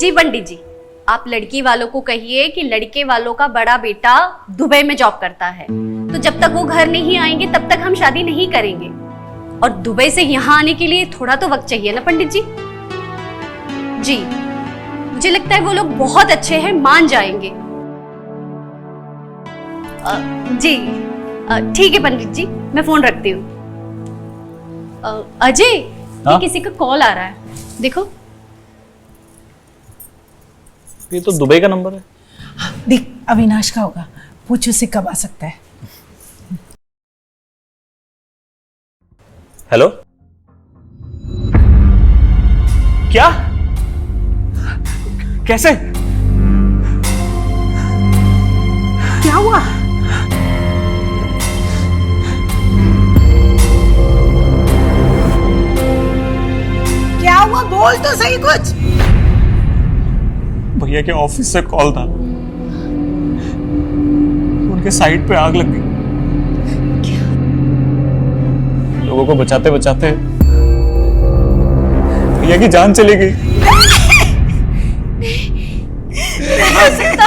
जी पंडित जी, आप लड़की वालों को कहिए कि लड़के वालों का बड़ा बेटा दुबई में जॉब करता है, तो जब तक वो घर नहीं आएंगे तब तक हम शादी नहीं करेंगे। और दुबई से यहाँ आने के लिए थोड़ा तो वक्त चाहिए ना पंडित जी। जी मुझे लगता है वो लोग बहुत अच्छे हैं, मान जाएंगे। जी ठीक है पंडित जी, मैं फोन रखती हूँ। अजय, किसी का कॉल आ रहा है, देखो। ये तो दुबई का नंबर है। देख, अविनाश का होगा, पूछ उससे कब आ सकता है। हेलो, क्या? कैसे? क्या हुआ? क्या हुआ, बोल तो सही कुछ। भैया के ऑफिस से कॉल था, उनके साइट पे आग लग गई। लोगों को बचाते बचाते भैया की जान चली गई। नहीं हो सकता,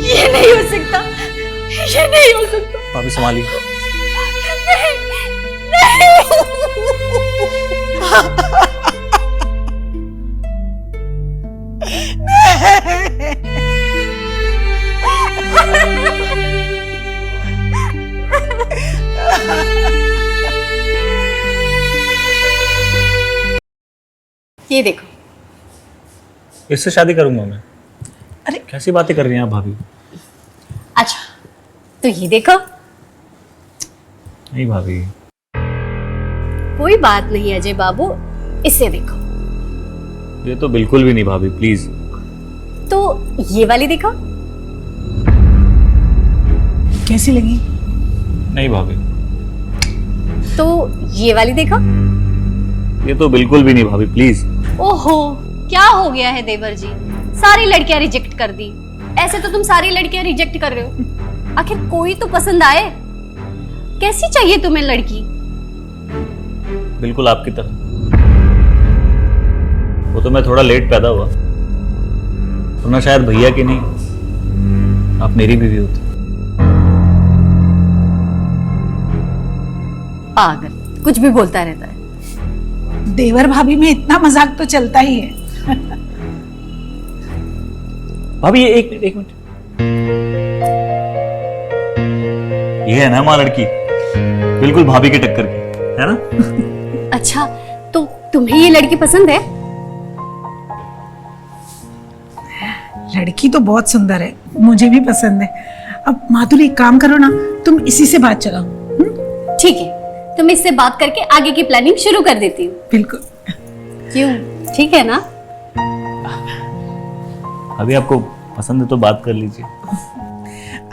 ये नहीं हो सकता, ये नहीं हो सकता। भाभी संभालिए। ये देखो, इससे शादी करूंगा मैं। अरे कैसी बातें कर रही हैं आप भाभी? अच्छा तो ये देखो। नहीं भाभी। कोई बात नहीं अजय बाबू, इसे देखो। ये तो बिल्कुल भी नहीं भाभी, प्लीज। तो ये वाली देखो। कैसी लगी? नहीं भाभी। तो ये वाली देखो। ये तो बिल्कुल भी नहीं भाभी, प्लीज। ओहो, क्या हो गया है देवर जी, सारी लड़कियां रिजेक्ट कर दी। ऐसे तो तुम सारी लड़कियां रिजेक्ट कर रहे हो, आखिर कोई तो पसंद आए। कैसी चाहिए तुम्हें लड़की? बिल्कुल आपकी तरह। वो तो मैं थोड़ा लेट पैदा हुआ, वरना शायद भैया की नहीं, आप मेरी बीवी होती। पागल, कुछ भी बोलता रहता है। देवर भाभी में इतना मजाक तो चलता ही है। भाभी ये एक मिनट। ये है ना माँ लड़की, बिल्कुल भाभी की टक्कर की, है ना? अच्छा, तो तुम्हें ये लड़की पसंद है? लड़की तो बहुत सुंदर है, मुझे भी पसंद है। अब माधुरी एक काम करो ना, तुम इसी से बात चलाओ। ठीक है, तुम इससे बात करके आगे की प्लानिंग शुरू कर देती हूँ। बिल्कुल। क्यों, ठीक है ना? अभी आपको पसंद है तो बात कर लीजिए।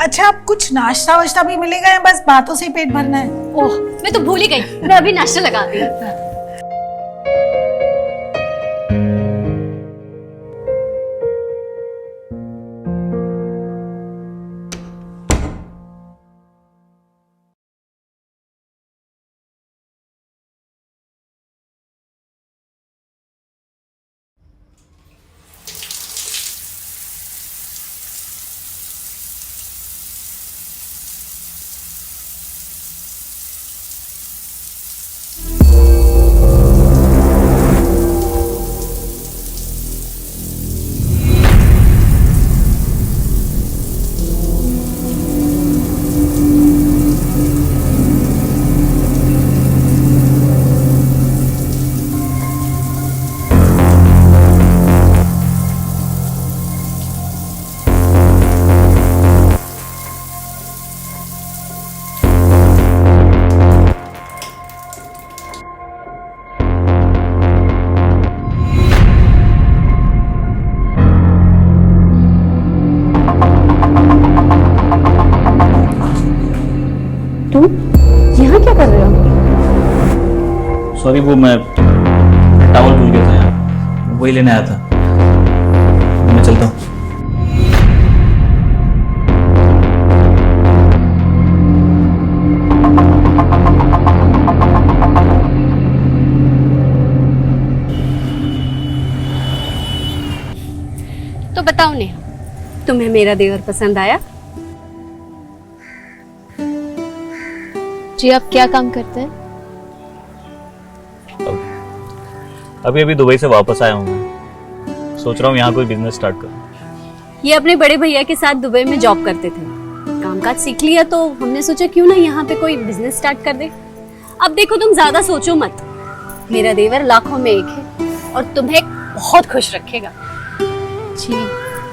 अच्छा, अब कुछ नाश्ता वाश्ता भी मिलेगा या बस बातों से ही पेट भरना है? ओह, मैं तो भूल ही गई, मैं अभी नाश्ता लगाती हूँ। तुम यहाँ क्या कर रहे हो? सॉरी, वो मैं टॉवल भूल गया था यहाँ, वही लेने आया था। मैं चलता हूँ। तो बताओ नेहा, तुम्हें मेरा देवर पसंद आया? जी आप क्या काम करते हैं? अभी दुबई से वापस आया हूँ मैं। सोच रहा हूँ यहाँ कोई बिजनेस स्टार्ट करूँ। ये अपने बड़े भैया के साथ दुबई में जॉब करते थे, कामकाज सीख लिया तो हमने सोचा क्यों ना यहाँ पे कोई बिजनेस स्टार्ट कर दे। अब देखो तुम ज्यादा सोचो मत, मेरा देवर लाखों में एक है और तुम्हें बहुत खुश रखेगा। जी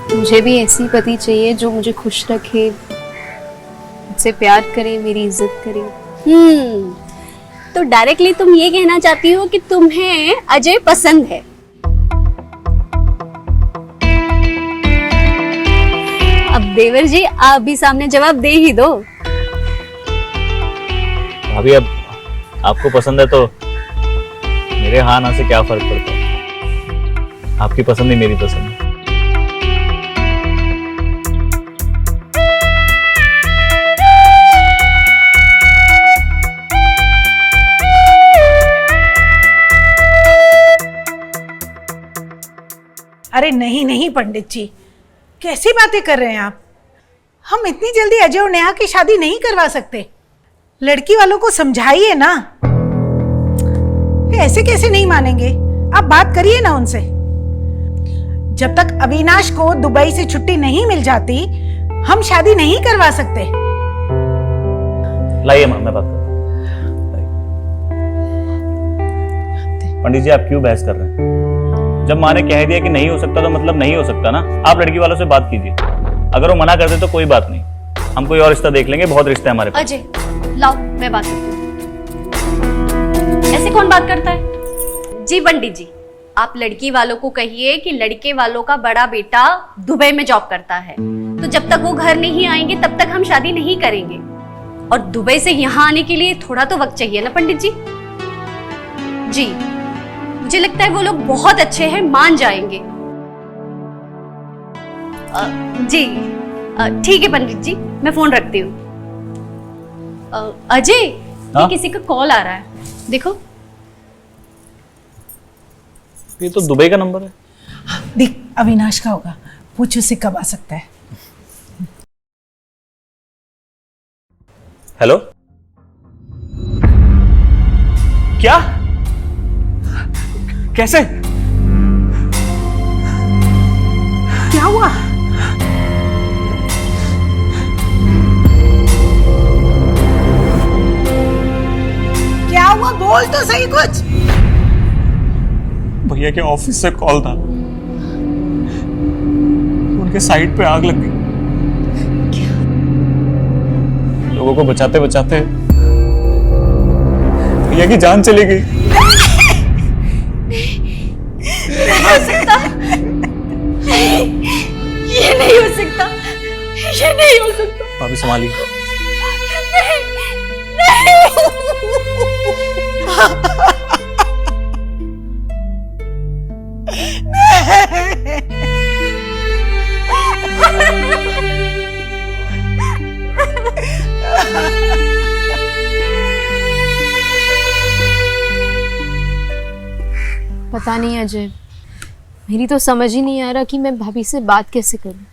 मुझे भी ऐसी पति चाहिए जो मुझे खुश रखे, मुझसे प्यार करे, मेरी इज्जत करे। तो डायरेक्टली तुम ये कहना चाहती हो कि तुम्हें अजय पसंद है? अब देवर जी आप भी सामने जवाब दे ही दो। भाभी अब आपको पसंद है तो मेरे हाँ ना से क्या फर्क पड़ता है? आपकी पसंद ही मेरी पसंद है। अरे नहीं नहीं पंडित जी, कैसी बातें कर रहे हैं आप? हम इतनी जल्दी अजय और नेहा की शादी नहीं करवा सकते। लड़की वालों को समझाइए ना। ऐसे कैसे नहीं मानेंगे? आप बात करिए ना उनसे। जब तक अविनाश को दुबई से छुट्टी नहीं मिल जाती हम शादी नहीं करवा सकते। लाइए मां, मैं बात करता हूं। पंडित जी आप क्यों बहस कर रहे हैं? जब माँ ने कह दिया कि नहीं हो सकता तो मतलब नहीं हो सकता ना। आप लड़की वालों से बात कीजिए, अगर वो मना कर दे तो कोई बात नहीं, हम कोई और रिश्ता देख लेंगे, बहुत रिश्ते हैं हमारे पास। अजय लाओ मैं बात करती हूँ। ऐसे कौन बात करता है? जी पंडित जी, आप लड़की वालों को कहिए कि लड़के वालों का बड़ा बेटा दुबई में जॉब करता है, तो जब तक वो घर नहीं आएंगे तब तक हम शादी नहीं करेंगे। और दुबई से यहाँ आने के लिए थोड़ा तो वक्त चाहिए ना पंडित जी। जी मुझे लगता है वो लोग बहुत अच्छे हैं, मान जाएंगे। जी ठीक है पंडित जी, मैं फोन रखती हूँ। अजय ये किसी का कॉल आ रहा है, देखो। ये तो दुबई का नंबर है। देख अविनाश का होगा, पूछ उससे कब आ सकता है। हेलो, क्या? कैसे? क्या हुआ? क्या हुआ? बोल तो सही कुछ। भैया के ऑफिस से कॉल था, उनके साइट पे आग लग गई। लोगों को बचाते बचाते भैया की जान चली गई। नहीं हो सकता, ये नहीं हो सकता, ये नहीं हो सकता। भाभी संभालिए। नहीं, नहीं। पता नहीं अजय, मेरी तो समझ ही नहीं आ रहा कि मैं भाभी से बात कैसे करूं।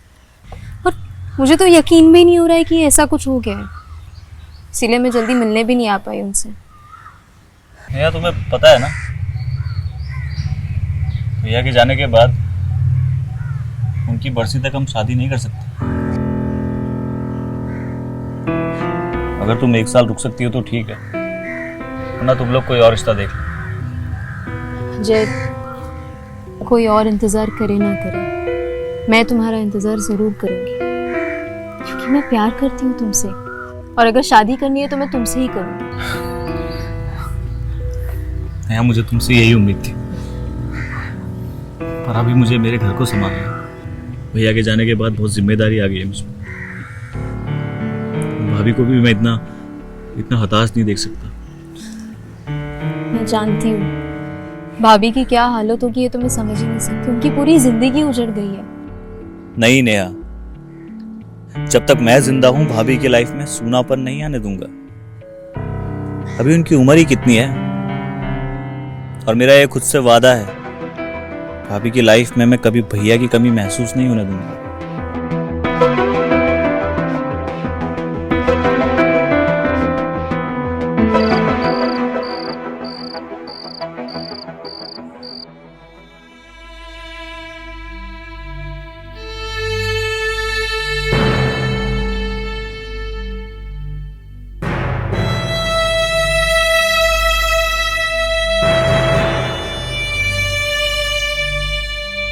और मुझे तो यकीन भी नहीं हो रहा है कि ऐसा कुछ हो गया है, इसीलिए मैं जल्दी मिलने भी नहीं आ पाई उनसे। भैया तुम्हें पता है ना, भैया के जाने के बाद उनकी बरसी तक हम शादी नहीं कर सकते। अगर तुम 1 साल रुक सकती हो तो ठीक है, वरना तुम लोग कोई और रिश्ता देख लो। जय, कोई और इंतजार करे ना करे, मैं तुम्हारा इंतजार जरूर करूंगी, क्योंकि मैं प्यार करती हूँ तुमसे, और अगर शादी करनी है तो मैं तुमसे ही करूंगी। नया मुझे तुमसे यही उम्मीद थी, पर अभी मुझे मेरे घर को संभालना है। भैया के जाने के बाद बहुत जिम्मेदारी आ गई है मुझमें। भाभी को भी मैं इतना हताश नहीं देख सकता। मैं जानती हूँ भाभी की क्या हालत होगी, ये तो मैं समझ ही नहीं सकती। उनकी पूरी जिंदगी उजड़ गई है। नहीं नेहा, जब तक मैं जिंदा हूं भाभी की लाइफ में सूनापन नहीं आने दूंगा। अभी उनकी उम्र ही कितनी है, और मेरा ये खुद से वादा है भाभी की लाइफ में मैं कभी भैया की कमी महसूस नहीं होने दूंगा।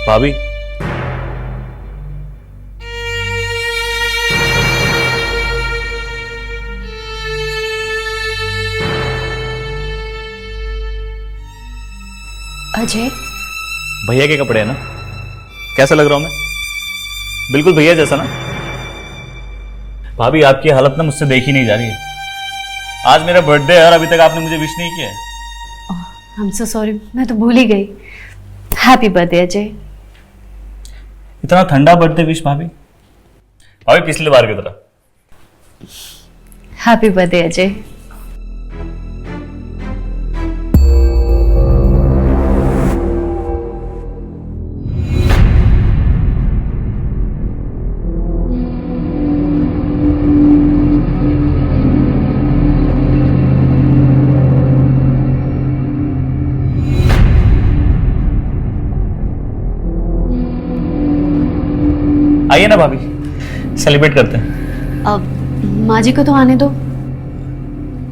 भाभी, अजय, भैया के कपड़े हैं ना? कैसा लग रहा हूं मैं? बिल्कुल भैया जैसा ना? भाभी, आपकी हालत ना मुझसे देखी नहीं जा रही है। आज मेरा बर्थडे है और अभी तक आपने मुझे विश नहीं किया है। आई एम सो सॉरी, मैं तो भूल ही गई। Happy birthday Ajay. इतना ठंडा बर्थडे विश भाभी? भाभी पिछली बार की तरह। Happy birthday Ajay. आइए ना भाभी, सेलिब्रेट करते हैं। अब माँ जी को तो आने दो।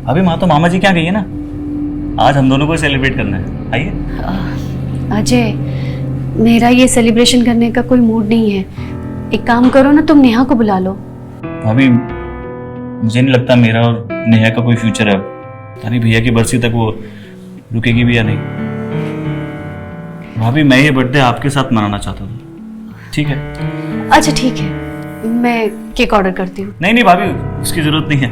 भाभी, माँ तो मामा जी क्या गई है ना? आज हम दोनों को सेलिब्रेट करना है। आइए। अजय, मेरा ये सेलिब्रेशन करने का कोई मूड नहीं है। एक काम करो ना, तुम नेहा को बुला लो। भाभी, मुझे नहीं लगता मेरा और नेहा का कोई फ्यूचर है। पता नहीं भैया की बरसी तक वो रुकेगी भी या नहीं। भाभी, मैं ये बर्थडे आपके साथ मनाना चाहता था, ठीक है? अच्छा ठीक है, मैं केक ऑर्डर करती हूँ। नहीं नहीं भाभी, उसकी जरूरत नहीं है,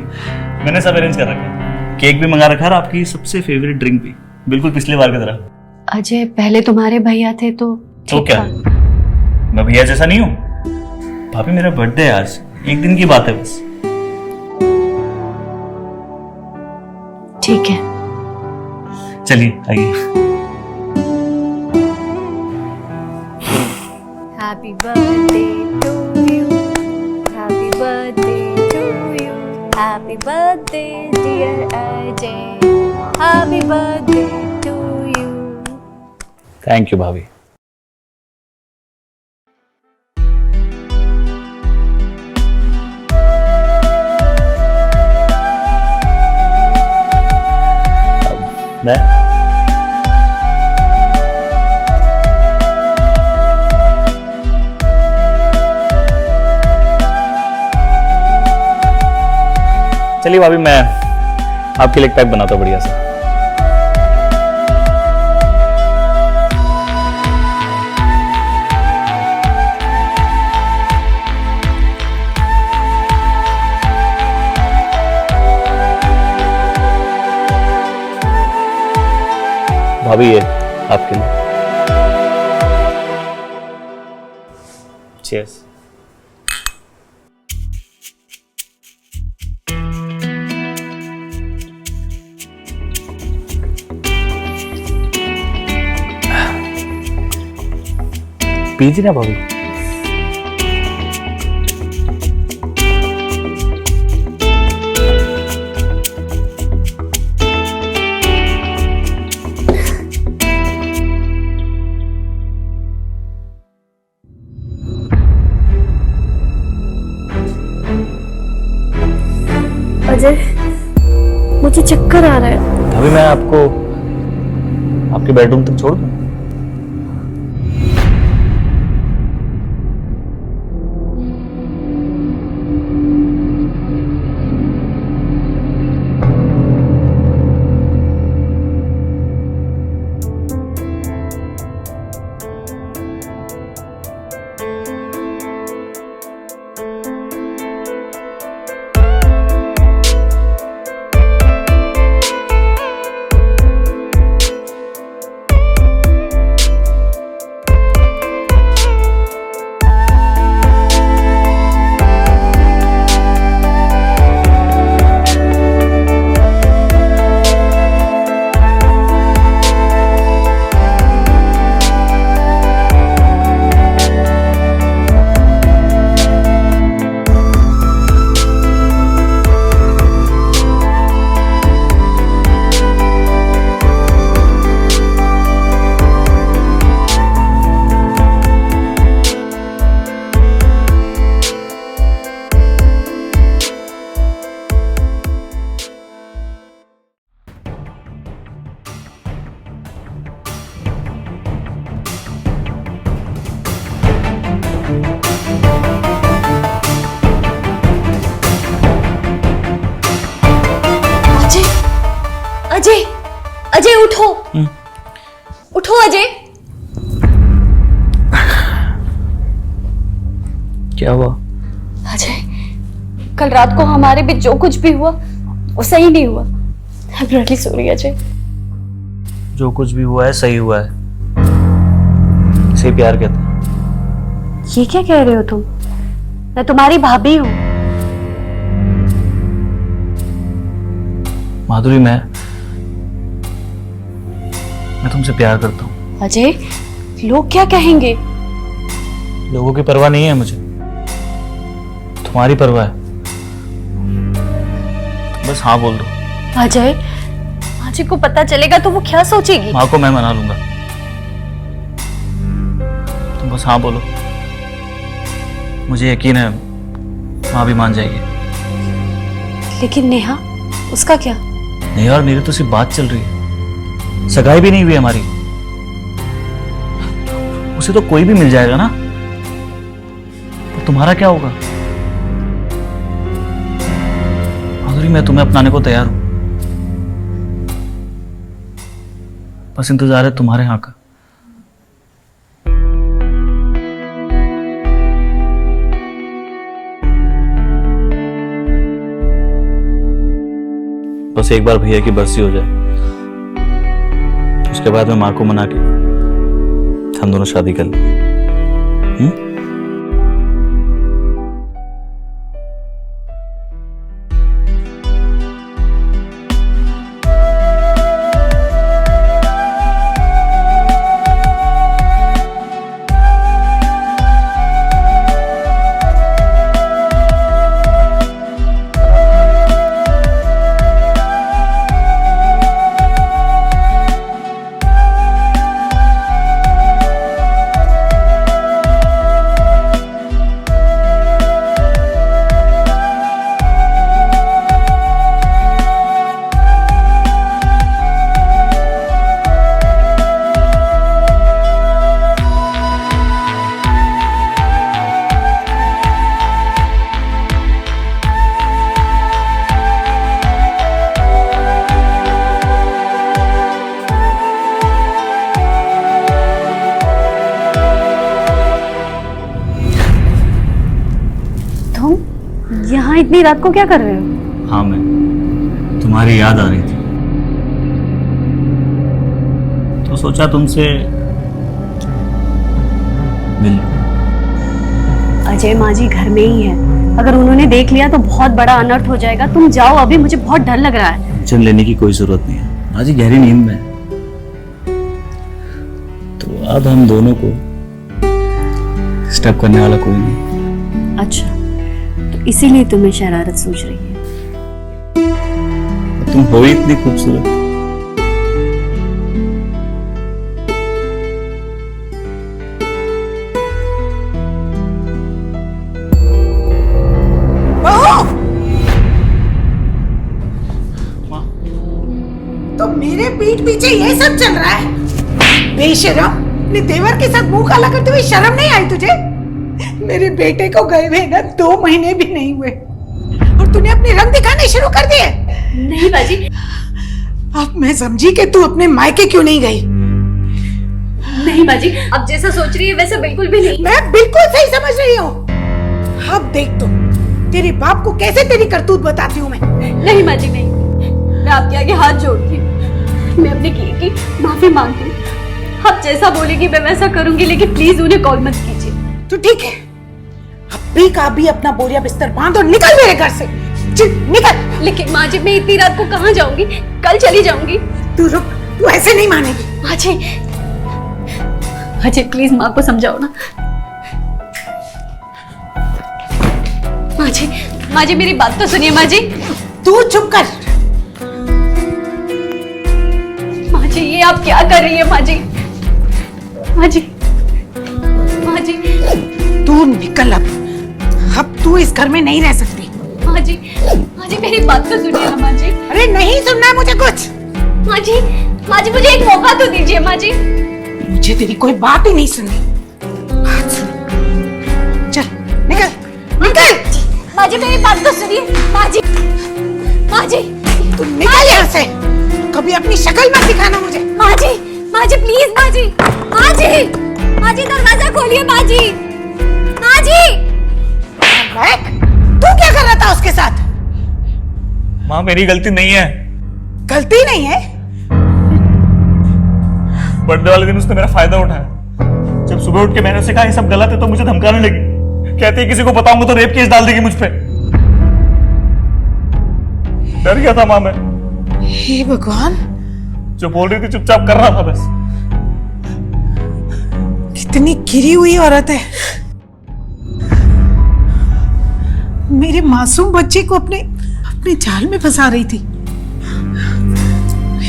मैंने सब अरेंज कर रखा है। केक भी मंगा रखा है और आपकी सबसे फेवरेट ड्रिंक भी, बिल्कुल पिछली बार की तरह। अजय, पहले तुम्हारे भैया थे तो ठीक क्या था। मैं भैया जैसा नहीं हूँ? भाभी, मेरा बर्थडे है आज, एक दिन की बात है बस। ठीक है, चलिए आइए। Happy birthday to you, happy birthday to you, happy birthday dear Ajay, happy birthday to you. Thank you भाभी। मैं चलिए भाभी, मैं आपके लिए एक पैक बनाता हूँ बढ़िया सा। भाभी, ये आपके लिए। चीयर्स। पीजिए ना भाभी। अजय, मुझे चक्कर आ रहा है। अभी मैं आपको आपके बेडरूम तक छोड़ दूं? अजय उठो, उठो अजय। क्या हुआ? अजय, कल रात को हमारे बीच जो कुछ भी हुआ वो सही नहीं हुआ। I'm really sorry Ajay. जो कुछ भी हुआ है सही हुआ है, इसे प्यार कहते हैं। ये क्या कह रहे हो तुम? मैं तुम्हारी भाभी हूँ। माधुरी, मैं तुमसे प्यार करता हूँ। अजय, लोग क्या कहेंगे? लोगों की परवाह नहीं है मुझे, तुम्हारी परवाह है। तुम बस हाँ बोल दो। अजय, अजय को पता चलेगा तो वो क्या सोचेगी? माँ को मैं मना लूंगा, तुम बस हाँ बोलो। मुझे यकीन है माँ भी मान जाएगी। लेकिन नेहा, उसका क्या? नहीं, और मेरी तो सिर्फ बात चल रही है, सगाई भी नहीं हुई हमारी। उसे तो कोई भी मिल जाएगा ना, पर तुम्हारा क्या होगा? माधुरी, मैं तुम्हें अपनाने को तैयार हूं, बस इंतजार है तुम्हारे यहाँ का। बस एक बार भैया की बरसी हो जाए, उसके बाद मैं माँ को मना के हम दोनों शादी कर लेंगे। यहाँ इतनी रात को क्या कर रहे हो? हाँ, मैं तुम्हारी याद आ रही थी तो सोचा तुमसे मिल लूं। अजय, माँ जी घर में ही है, अगर उन्होंने देख लिया तो बहुत बड़ा अनर्थ हो जाएगा। तुम जाओ अभी, मुझे बहुत डर लग रहा है। टेंशन लेने की कोई जरूरत नहीं है, आज ही गहरी नींद में है। तो अब हम दोनों को डिस्टर्ब करने वाला कोई नहीं। अच्छा, तो इसीलिए तुम्हें शरारत सूझ रही है। तुम हो ही इतनी खूबसूरत। तो मेरे पीठ पीछे ये सब चल रहा है? बेशरम, अपने देवर के साथ मुंह काला करते हुए शर्म नहीं आई तुझे? मेरे बेटे को गए हुए ना 2 महीने भी नहीं हुए और तूने अपने रंग दिखाने शुरू कर दिए। नहीं बाजी। अब मैं समझी कि तू अपने मायके क्यों नहीं गई। नहीं बाजी, अब जैसा सोच रही है वैसा बिल्कुल भी नहीं। मैं बिल्कुल सही समझ रही हूँ। अब देख तो तेरे बाप को कैसे तेरी करतूत बताती हूँ मैं। नहीं बाजी, नहीं, मैं आपके आगे हाथ जोड़ती हूँ, मैं अपने किए की माफी मांगती हूँ। आप जैसा बोलेगी मैं वैसा करूंगी, लेकिन प्लीज उन्हें कॉल मत कीजिए। तो ठीक है, अभी का अभी अपना बोरिया बिस्तर बांध और निकल मेरे घर से। चल निकल। लेकिन माँ जी, मैं इतनी रात को कहाँ जाऊंगी? कल चली जाऊंगी। तू रुक, तू ऐसे नहीं मानेगी। माँ जी, अजय प्लीज माँ को समझाओ ना। माँ जी मेरी बात तो सुनिए माँ जी। तू चुप कर। माँ जी, ये आप क्या कर रही है माँ जी? माँ जी, माँ जी, तू निकल अब तू इस घर में नहीं रह सकती। माँ जी मेरी बात तो सुनिए ना माँ जी। अरे नहीं सुनना है मुझे कुछ। माँ जी मुझे एक मौका तो दीजिए माँ जी। मुझे तेरी कोई बात ही नहीं सुननी। बात सुन। चल निकल निकल। माँ जी मेरी बात तो सुनिए। माँ जी तू निकल यहाँ से। कभी अपनी शक्ल मत दिखाना मुझे। माँ जी प्लीज माँ जी, माँ जी दरवाजा खोलिए माँ जी। बैक, तू क्या कर रहा था उसके साथ? माँ मेरी गलती नहीं है। गलती नहीं है? बर्थडे वाले दिन उसने मेरा फायदा उठाया। जब सुबह उठ के मैंने उसे कहा ये सब गलत है तो मुझे धमकाने लगी। कहती है किसी को बताऊंगा तो रेप केस डाल देगी मुझ पे। डर गया था माँ मैं। हे भगवान, जो बोल रही थी चुपचाप कर रहा था बस। कितनी गिरी हुई औरत है। मेरे मासूम बच्चे को अपने जाल में फंसा रही थी।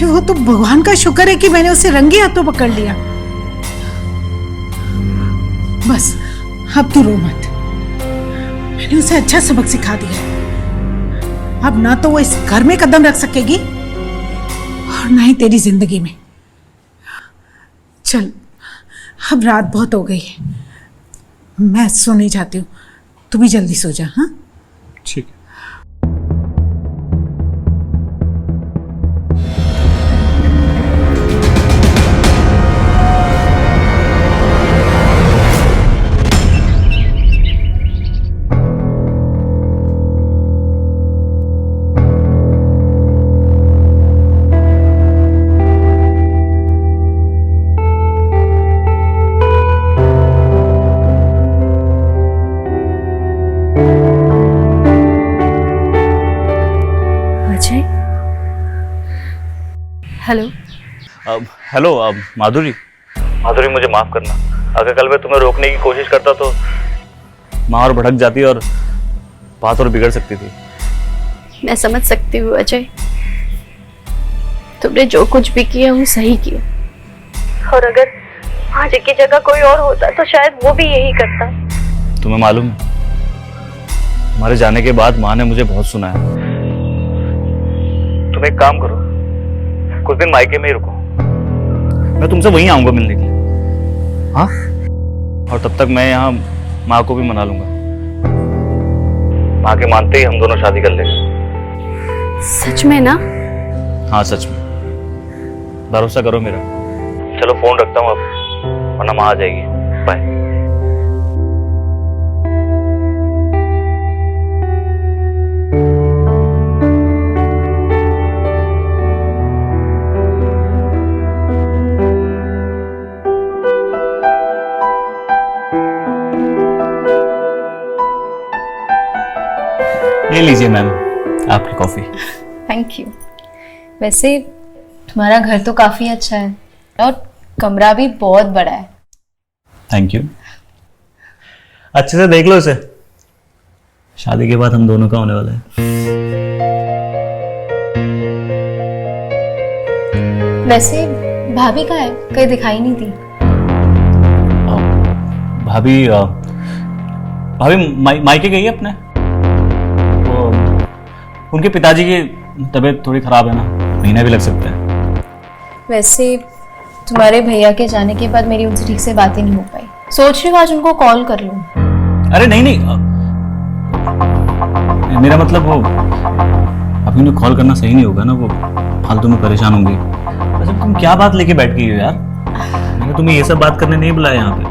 वो तो भगवान का शुक्र है कि मैंने उसे रंगे हाथों पकड़ लिया। बस अब तू रो मत, मैंने उसे अच्छा सबक सिखा दिया। अब ना तो वो इस घर में कदम रख सकेगी और ना ही तेरी जिंदगी में। चल, अब रात बहुत हो गई है, मैं सोने जाती हूँ, तू भी जल्दी सो जा। हाँ ठीक है। हेलो। हेलो माधुरी मुझे माफ करना। अगर कल मैं तुम्हें रोकने की कोशिश करता तो माँ और भड़क जाती और बात और बिगड़ सकती थी। मैं समझ सकती हूँ अजय, तुमने जो कुछ भी किया वो सही किया, और अगर आज की जगह कोई और होता तो शायद वो भी यही करता। तुम्हें मालूम है, हमारे जाने के बाद माँ ने मुझे बहुत सुनाया। तुम एक काम करो, कुछ दिन मायके में ही रुको, मैं तुमसे वहीं आऊंगा मिलने के लिए। हाँ, और तब तक मैं यहाँ माँ को भी मना लूंगा। माँ के मानते ही हम दोनों शादी कर लेंगे। सच में ना? हाँ सच में, भरोसा करो मेरा। चलो फोन रखता हूँ अब, वरना माँ आ जाएगी। बाय। ये लीजिए मैम आपकी कॉफी। Thank you. वैसे तुम्हारा घर तो काफी अच्छा है और कमरा भी बहुत बड़ा है। Thank you. अच्छे से देख लो इसे, शादी के बाद हम दोनों का होने वाला है। वैसे भाभी कहाँ है? कहीं दिखाई नहीं दी। भाभी मायके गई है अपने। उनके पिताजी की तबीयत थोड़ी खराब है ना, महीना भी लग सकता है। वैसे तुम्हारे भैया के जाने के बाद मेरी उनसे ठीक से बात ही नहीं हो पाई। सोच रही हूँ आज उनको कॉल कर लूँ। अरे नहीं, मेरा मतलब वो अभी उन्हें कॉल करना सही नहीं होगा ना, वो फालतू में परेशान होंगी। वैसे तुम क्या बात लेके बैठ गई हो यार? मैंने तुम्हें ये सब बात करने नहीं बुलाया यहाँ पे।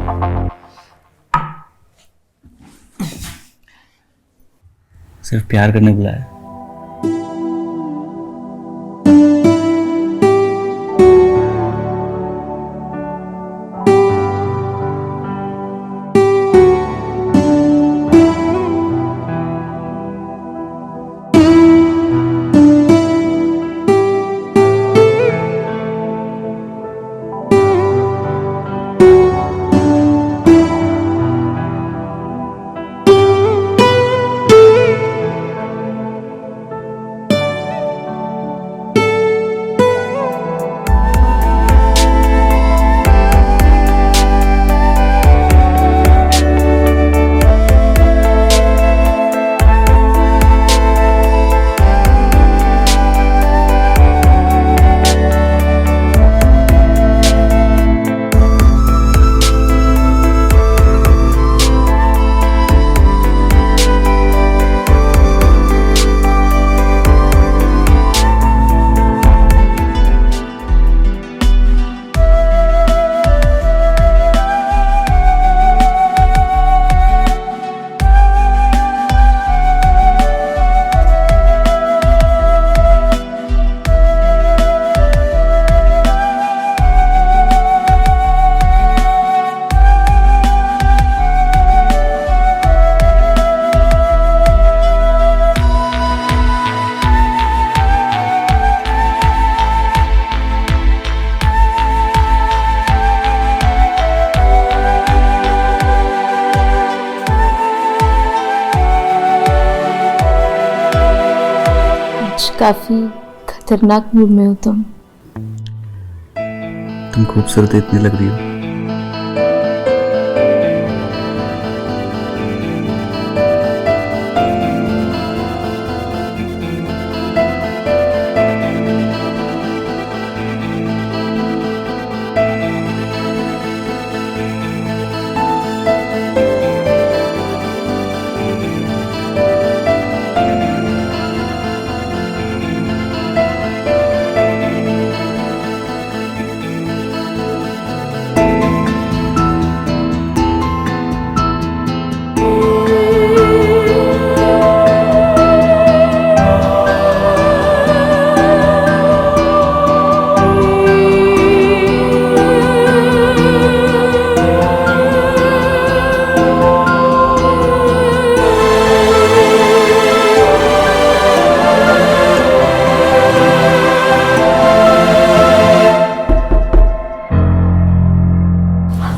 सिर्फ प्यार करने बुलाया। काफी खतरनाक मूड में हो तुम। तुम खूबसूरत इतनी लग रही हो।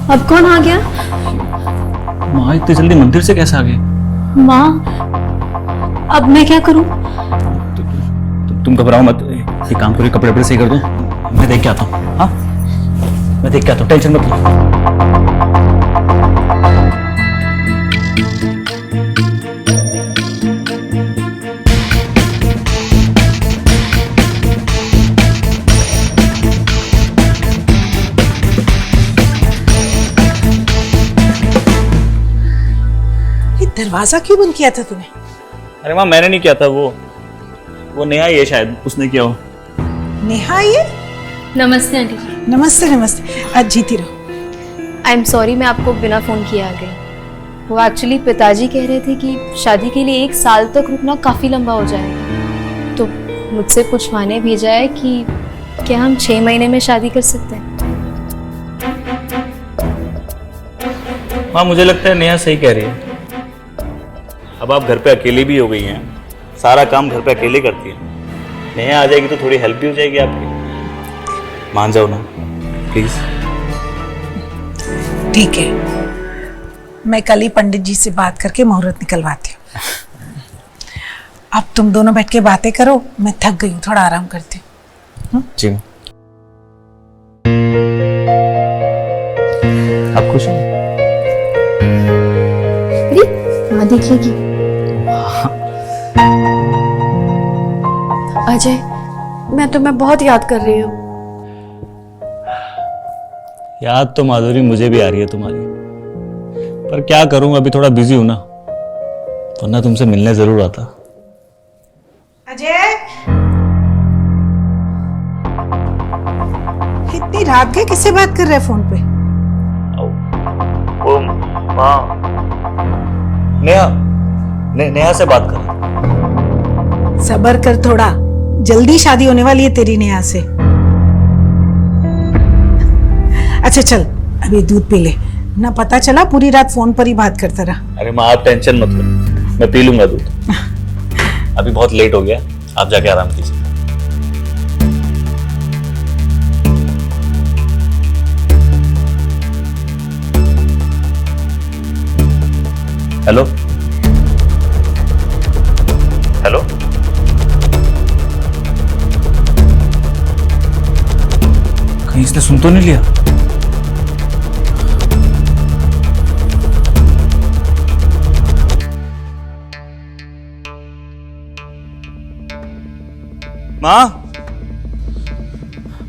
अब कौन आ गया? माँ इतनी जल्दी मंदिर से कैसे आ गए? माँ, अब मैं क्या करूं? तुम घबराओ मत, ये काम करो, कपड़े वपड़े सही कर दो, मैं देख के आता हूँ। हाँ, मैं देख के आता हूँ, टेंशन मत लो। ये दरवाजा क्यों बंद किया था तूने? अरे माँ मैंने नहीं किया था, वो नेहा ही है शायद, उसने किया हो। नेहा ये? नमस्ते आंटी। नमस्ते नमस्ते, आज जीती रहो। आई एम सॉरी, मैं आपको बिना फोन किए आ गई। वो एक्चुअली पिताजी कह रहे थे कि शादी के लिए 1 साल तक रुकना काफी लंबा हो जाएगा, तो मुझसे पूछवाने भेजा है कि क्या हम 6 महीने में शादी कर सकते हैं। हाँ मुझे लगता है नेहा सही कह रही है। अब आप घर पे अकेले भी हो गई हैं, सारा काम घर पे अकेले करती है। नेहा आ जाएगी तो थोड़ी हेल्प भी हो जाएगी आपकी। मान जाओ ना प्लीज। ठीक है, मैं कल ही पंडित जी से बात करके मुहूर्त निकलवाती हूँ। अब तुम दोनों बैठ के बातें करो, मैं थक गई हूँ, थोड़ा आराम करती हूँ। जी आप खुश हो? माँ देखिएगी। अजय, मैं तुम्हें बहुत याद कर रही हूँ। याद तो माधुरी मुझे भी आ रही है तुम्हारी, पर क्या करूं, अभी थोड़ा बिजी हूं ना, वरना तुमसे मिलने जरूर आता। अजय, इतनी रात के किससे बात कर रहे हैं फोन पे? ओ माँ, नेहा से बात कर। सबर कर थोड़ा, जल्दी शादी होने वाली है तेरी नेहा से। अच्छा चल, अभी दूध पी ले, ना पता चला पूरी रात फोन पर ही बात करता रहा। अरे माँ आप टेंशन मत लो, मैं पी लूंगा दूध। अभी बहुत लेट हो गया, आप जाके आराम कीजिए। हेलो हेलो, कहीं इसने सुन तो नहीं लिया?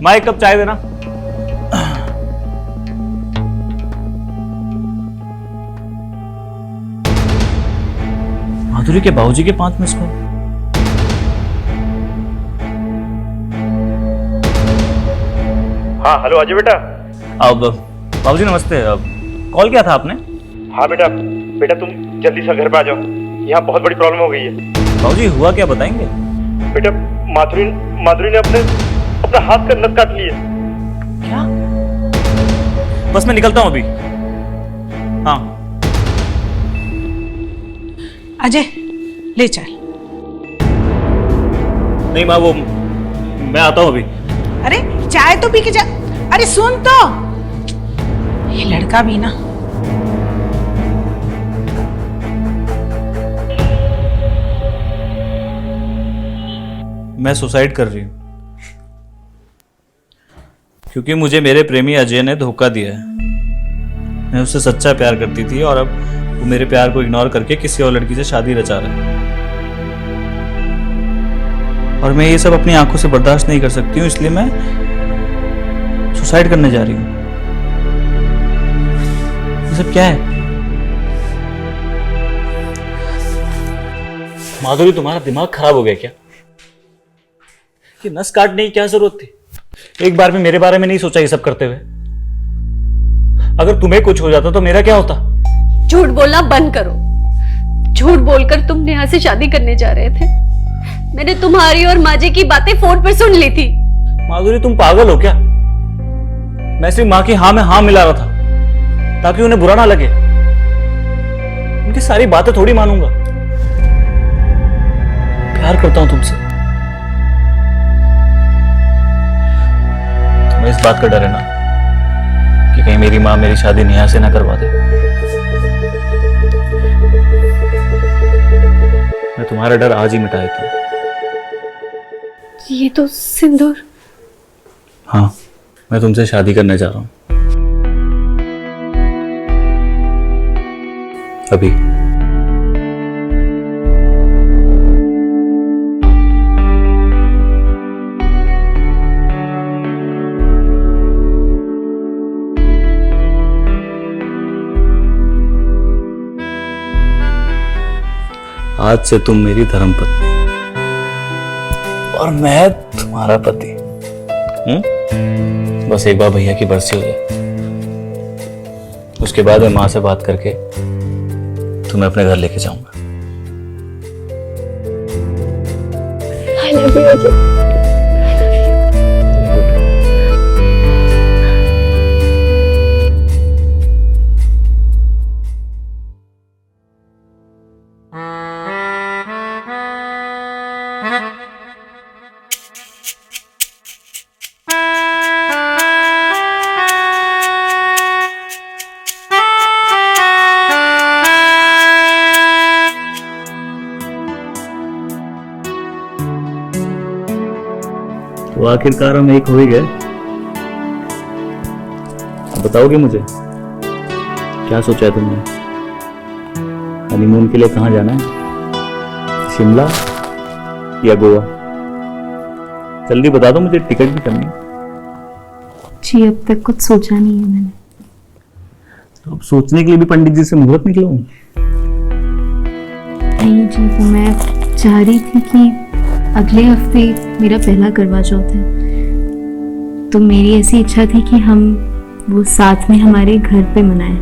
माँ एक कप चाय देना। माधुरी के बाबूजी के 5 मिस कॉल। हाँ हेलो अजय बेटा। अब बाबूजी नमस्ते, अब कॉल किया था आपने? हाँ बेटा, बेटा तुम जल्दी से घर पे आ जाओ, यहाँ बहुत बड़ी प्रॉब्लम हो गई है। बाबूजी हुआ क्या बताएंगे? बेटा माधुरी ने अपना हाथ का नस काट लिया। क्या? बस मैं निकलता हूँ अभी। हाँ अजय ले चल। नहीं माँ, वो मैं आता हूँ अभी। अरे चाय तो पी के जा। अरे सुन तो, ये लड़का भी ना। मैं सुसाइड कर रही हूँ क्योंकि मुझे मेरे प्रेमी अजय ने धोखा दिया है। मैं उससे सच्चा प्यार करती थी और अब वो मेरे प्यार को इग्नोर करके किसी और लड़की से शादी रचा रहा है। और मैं ये सब अपनी आंखों से बर्दाश्त नहीं कर सकती हूँ, इसलिए मैं सुसाइड करने जा रही हूँ। ये सब क्या है? माधुरी, तुम्हारा दिमाग खराब हो गया क्या? कि नस काटने की क्या जरूरत थी? एक बार भी मेरे बारे में नहीं सोचा ये सब करते हुए? अगर तुम्हें कुछ हो जाता तो मेरा क्या होता? झूठ बोलना बंद करो। झूठ बोलकर तुम नेहा से शादी करने जा रहे थे। मैंने तुम्हारी और माजे की बातें फोन पर सुन ली थी। माधुरी, तुम पागल हो क्या? मैं सिर्फ माँ की हाँ में हाँ मिला रहा था ताकि उन्हें बुरा ना लगे। उनकी सारी बातें थोड़ी मानूंगा। प्यार करता हूं तुमसे। तुम्हें इस बात का डर है ना कि कहीं मेरी माँ मेरी शादी नेहा से ना करवा दे। मैं तुम्हारा डर आज ही मिटा देता हूं। ये तो सिंदूर। हाँ, मैं तुमसे शादी करने जा रहा हूं अभी। आज से तुम मेरी धर्मपत्नी और मैं तुम्हारा पति। बस एक बार भैया की बरसी हो जाए, उसके बाद मैं मां से बात करके तुम्हें अपने घर लेके जाऊंगा। I love you, Ajay. तो आखिरकार हम एक हो ही गए। अब बताओगे मुझे क्या सोचा है तुमने? हनीमून के लिए कहाँ जाना है? शिमला या गोवा? जल्दी बता दो, मुझे टिकट भी करनी है। जी अब तक कुछ सोचा नहीं है मैंने। तो अब सोचने के लिए भी पंडित जी से मुहूर्त निकलवाऊं? नहीं जी, तो मैं चाह रही थी कि अगले हफ्ते मेरा पहला करवा चौथ है, तो मेरी ऐसी इच्छा थी कि हम वो साथ में हमारे घर पे मनाएं।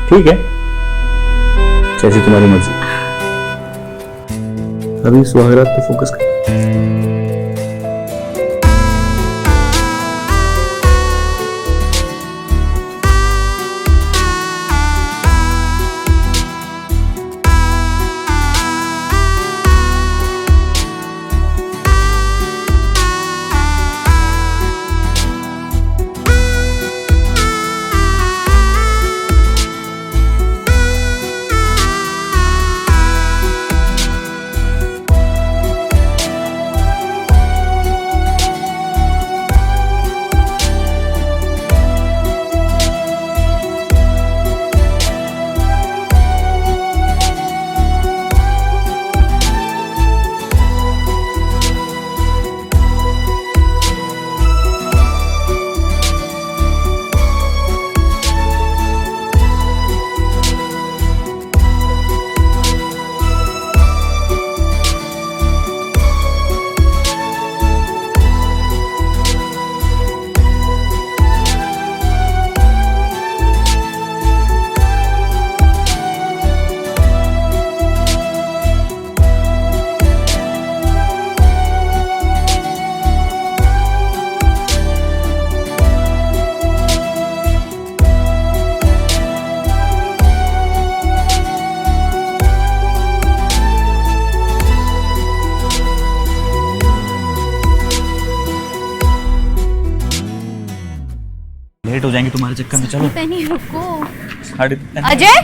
ठीक है, जैसी तुम्हारी मर्जी। अभी सुहागरात पे फोकस कर। लेट हो जाएंगे तुम्हारे चक्कर में। चलो नहीं, रुको। अजय,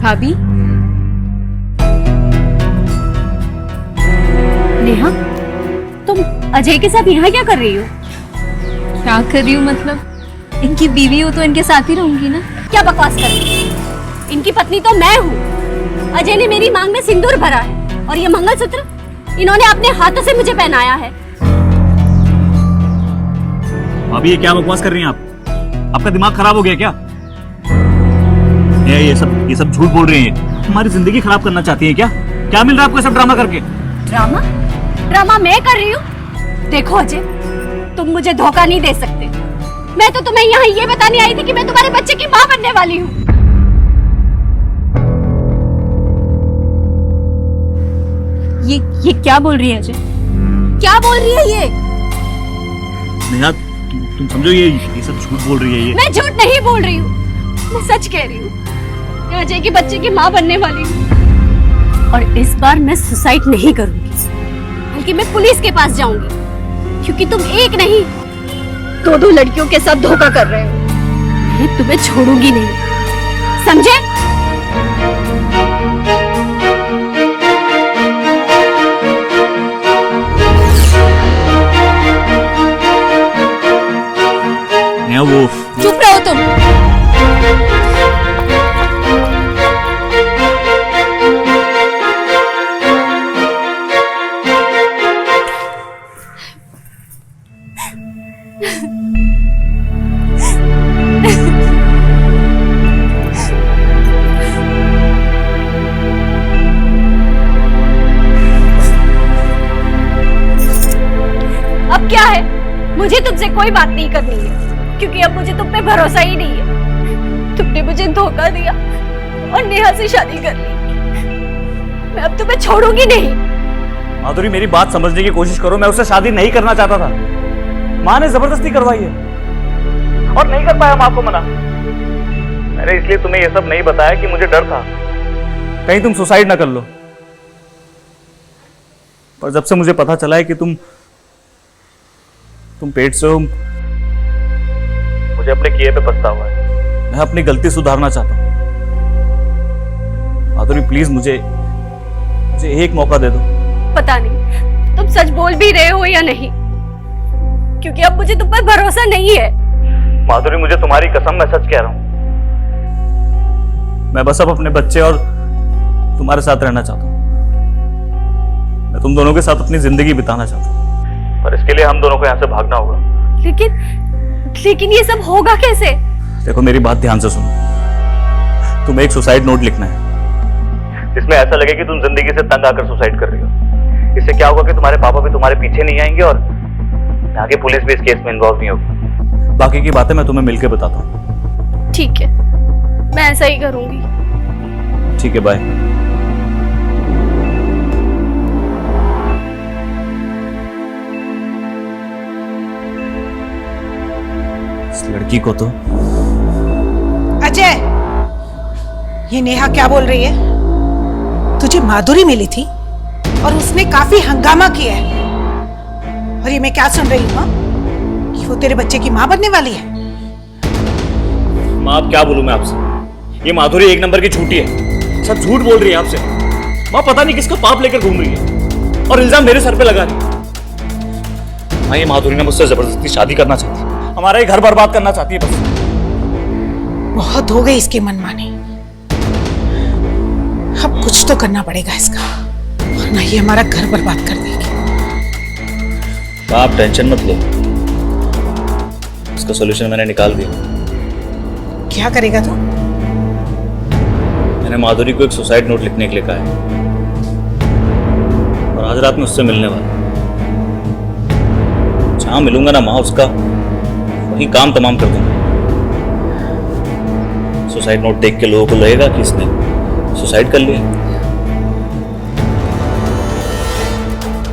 भाभी, नेहा, तुम अजय के साथ यहाँ क्या कर रही हो? क्या कर रही हूँ मतलब? इनकी बीवी हो तो इनके साथ ही रहूंगी ना। क्या बकवास कर रही हो? इनकी पत्नी तो मैं हूँ। अजय ने मेरी मांग में सिंदूर भरा है और ये मंगलसूत्र इन्होंने अपने हाथों से मुझे पहनाया है। अभी ये क्या बकवास कर रही हैं आप? आपका दिमाग खराब हो गया क्या? ये सब झूठ बोल रही हैं। हमारी जिंदगी खराब करना चाहती हैं क्या? क्या मिल रहा है आपको सब ड्रामा करके? ड्रामा? ड्रामा मैं कर रही हूँ? देखो अजय, तुम मुझे धोखा नहीं दे सकते। मैं तो तुम्हें यहाँ ये बताने आई थी कि मैं तुम्हारे बच्चे की माँ बनने वाली हूँ। ये क्या बोल रही है अजय? क्या बोल रही है ये? नेहा, तुम समझो ये सब झूठ बोल रही है ये। मैं झूठ नहीं बोल रही हूँ, मैं सच कह रही हूँ। मैं अजय के बच्चे की माँ बनने वाली हूँ और इस बार मैं सुसाइड नहीं करूंगी, बल्कि मैं पुलिस के पास जाऊंगी, क्योंकि तुम एक नहीं दो लड़कियों के साथ धोखा कर रहे हो। मैं तुम्हें छोड़ूंगी नहीं, समझे? नेहा, वो चुप रहो तुम। अब क्या है, मुझे तुमसे कोई बात नहीं करनी है, क्योंकि अब मुझे तुम पे भरोसा ही नहीं है। तुमने मुझे धोखा दिया और नेहा से शादी कर ली। मैं अब तुम्हें छोड़ूंगी नहीं। माधुरी, मेरी बात समझने की कोशिश करो। मैं उससे शादी नहीं करना चाहता था। माँ ने जबरदस्ती करवाई है और नहीं कर पाया माँ को मना। मैंने इसलिए तुम्हें ये सब नहीं बताया कि मुझे डर था कहीं तुम सुसाइड ना कर लो। पर जब से मुझे पता चला है कि तुम पेट से हो, मुझे अपने किए पे पछतावा है। मैं अपनी गलती सुधारना चाहता हूं। माधुरी, प्लीज मुझे एक मौका दे दो। पता नहीं तुम सच बोल भी रहे हो या नहीं, क्योंकि अब मुझे तुम पर भरोसा नहीं है। माधुरी, मुझे तुम्हारी कसम, मैं सच कह रहा हूं। मैं बस अब अपने बच्चे और तुम्हारे साथ रहना चाहता हूं। मैं तुम दोनों के साथ अपनी जिंदगी बिताना चाहता हूं, पर इसके लिए हम दोनों को यहां से भागना होगा। लेकिन ये सब होगा कैसे? देखो, मेरी बात ध्यान से सुनो। तुम्हें एक सुसाइड नोट लिखना है जिसमें ऐसा लगे कि तुम जिंदगी से तंग आकर सुसाइड कर रही हो। इससे क्या होगा कि तुम्हारे पापा भी तुम्हारे पीछे नहीं आएंगे और आगे पुलिस भी इस केस में इन्वॉल्व नहीं होगी। बाकी की बातें मैं तुम्हें मिलकर बताता हूँ। ठीक है, मैं ऐसा ही करूंगी। ठीक है, बाय। इस लड़की को तो अजय, ये नेहा क्या बोल रही है? तुझे माधुरी मिली थी और उसने काफी हंगामा किया है, और ये मैं क्या सुन रही हूँ कि वो तेरे बच्चे की माँ बनने वाली है। माँ, अब क्या बोलूं मैं आपसे? ये माधुरी एक नंबर की झूठी है, सब झूठ बोल रही है आपसे। माँ, पता नहीं किसका पाप लेकर घूम रही है और इल्जाम मेरे सर पे लगा रही है। माँ, ये माधुरी ने मुझसे जबरदस्ती शादी करना चाहती है, हमारा ये घर बर्बाद करना चाहती है बस। बहुत हो गई इसकी मनमानी, अब कुछ तो करना पड़ेगा इसका, वरना ये हमारा घर बर्बाद कर देगी। आप टेंशन मत लो, इसका सॉल्यूशन मैंने निकाल दिया। क्या करेगा तू? मैंने माधुरी को एक सुसाइड नोट लिखने के लिए कहा है और आज रात में उससे मिलने वाला। जहां मिलूंगा ना माँ उसका, वहीं काम तमाम कर दूंगा। सुसाइड नोट देख के लोगों को लगेगा कि इसने सुसाइड कर लिया।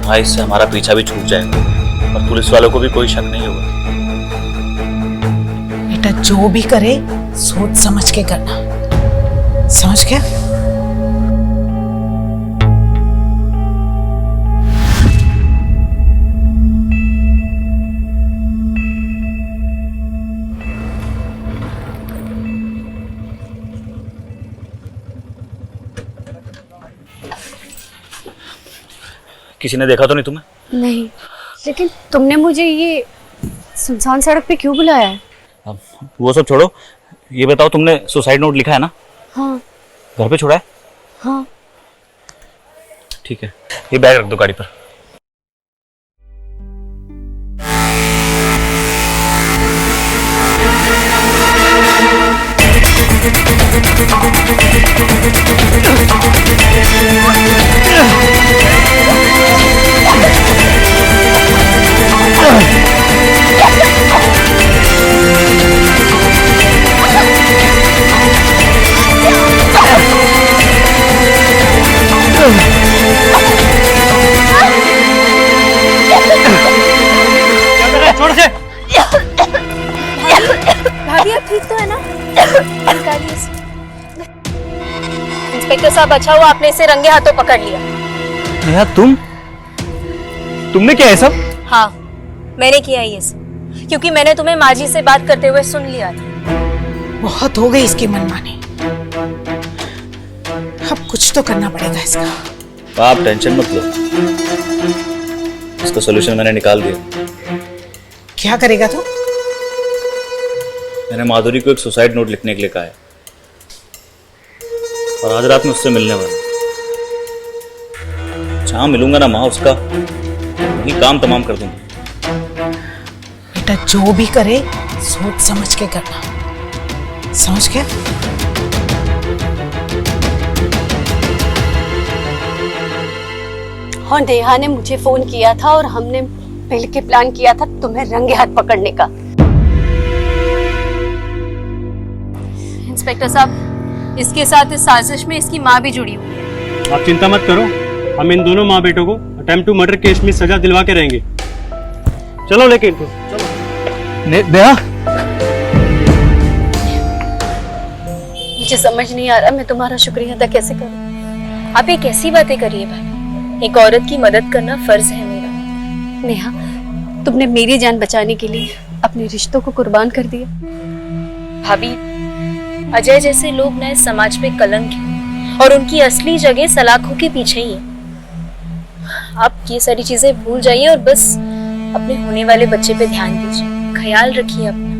हाँ, इससे हमारा पीछा भी छूट जाएगा और पुलिस वालों को भी कोई शक नहीं होगा। बेटा, जो भी करे सोच समझ के करना, समझ गया? किसी ने देखा तो नहीं तुम्हें? नहीं, लेकिन तुमने मुझे ये सुनसान सड़क पे क्यों बुलाया है? अब वो सब छोड़ो, ये बताओ तुमने सुसाइड नोट लिखा है ना? हाँ घर पे छोड़ा है? हाँ। ठीक है, ये बैग रख दो गाड़ी पर। छोड़ से। भाभी आप ठीक तो है ना? निकालिए इसे। इंस्पेक्टर साहब, अच्छा हुआ आपने इसे रंगे हाथों पकड़ लिया। नेहा तुमने क्या है सब? हाँ, मैंने किया ये सब, क्योंकि मैंने तुम्हें माँ जी से बात करते हुए सुन लिया था। बहुत हो गई इसकी मनमानी, अब कुछ तो करना पड़ेगा इसका। आप टेंशन मत लो, इसका सॉल्यूशन मैंने निकाल दिया। क्या करेगा तू? मैंने माधुरी को एक सुसाइड नोट लिखने के लिए कहा है और आज रात में उससे मिलने वाला। जहां मिलूंगा ना माँ उसका, वही काम तमाम कर दूंगा। बेटा जो भी करे सोच समझ के करना, समझ गया? और नेहा ने मुझे फोन किया था और हमने मिलकर प्लान किया था तुम्हें रंगे हाथ पकड़ने का। इंस्पेक्टर साहब, इसके साथ इस साजिश में इसकी माँ भी जुड़ी हुई है। आप चिंता मत करो, हम इन दोनों माँ बेटों को अटेम्प्ट टू मर्डर केस में सजा दिलवा के रहेंगे। चलो लेके इनको। नेहा, मुझे समझ नहीं आ रहा मैं तुम्हारा शुक्रिया अदा कैसे करूं। आप ये कैसी बातें करिए भाई, एक औरत की मदद करना फर्ज है मेरा। नेहा, तुमने मेरी जान बचाने के लिए अपने रिश्तों को कुर्बान कर दिया। भाभी, अजय जैसे लोग नए समाज पे कलंक हैं और उनकी असली जगह सलाखों के पीछे ही है। आप ये सारी चीजें भूल जाइए और बस अपने होने वाले बच्चे पे ध्यान दीजिए, ख्याल रखिए अपना।